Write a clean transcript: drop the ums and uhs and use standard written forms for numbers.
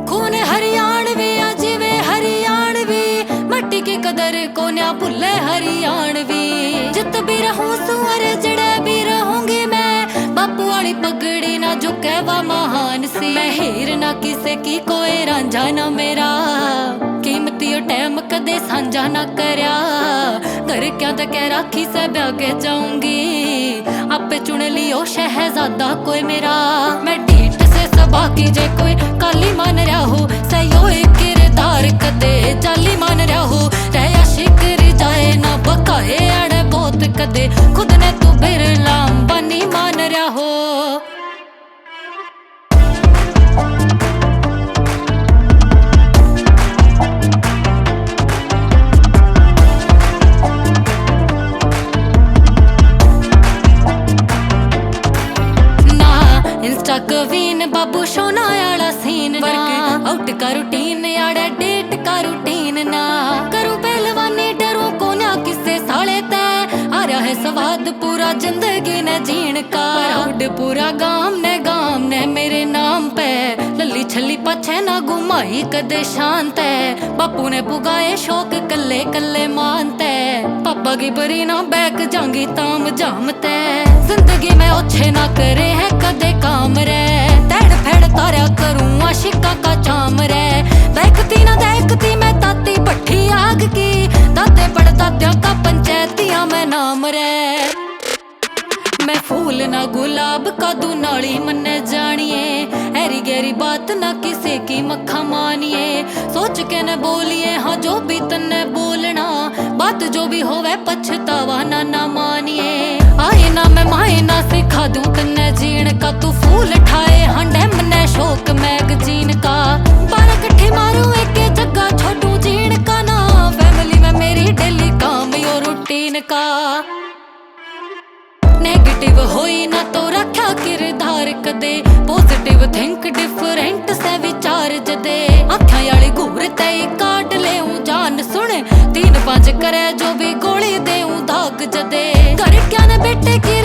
खून हरियाणवी जिवे हरियाणवी, मट्टी की कदर को न्या भुले हरियाणवी। जित भी रहूं सुअर जड़े भी रहूंगी मैं, बापू वाली पगड़ी ना जो कहवा महान सी। मैं हीर ना किसे की कोई रांझा ना मेरा, कीमती टैम कदे सांझा ना करया। घर क्या तो कह राखी से ब्यागे जाऊंगी, आपे चुन लियो शहजादा कोई मेरा। मैं ढीठ से सबा की जे कोई काली मान रहा हो, सयो किरदार कदे जाली मान रहा हो। रहया शिकरी जाए ना बकाए अड़े बहुत कदे, खुद ने तू बिरला अंबानी मान रहा हो। इंस्टा कवीन बाबू शोना आला सीन ना, आउट का रूटीन आड़ा डेट का रूटीन ना। करूं पहलवानी डरूं को ना किसे साले तय, आ रहा है स्वाद पूरा जिंदगी ने जीण का। प्राउड पूरा गांव ने मेरे नाम पे, लल्ली छली पछे ना घुमाई कदे शांत है। बापू ने पुगाए शौक कल्ले कल्ले मानते, पापा की बरी ना बैक जांगी ताम जामते। जिंदगी में ओछे ना करे है कदे काम रे, तेड़ फेड़ तारा करूं आशिका का चाम रे। देखती ना देखती मैं ताती भट्ठी आग की, दादे पड़दाद्या का पंचायतियां में नाम रे। मैं फूल ना गुलाब का दुनाली मन्ने जानिए, ऐरी गहरी बात ना किसी की मक्खा मानिए। सोच के न बोलिए हाँ जो भी तन्ने बोलना, बात जो भी होवे पछतावा ना मानिए। आए ना मैं माए ना सिखा दूं तन्ने जीण का, तू फूल ठाए हंडे मन्ने शौक मैगजीन का। 12 कट्ठे मारूं एक जगह छोड़ू जीण का ना, फैमिली में मेरी डेली काम यो रूटीन का। नेगेटिव होई ना तो रखा किरदार कदे, पॉजिटिव थिंक डिफरेंट से विचार जदे। आँखां याली घूर तई काट लेऊं जान सुन, 3-5 करे जो भी गोली देऊं दाग जदे। घर क्या न बेटे की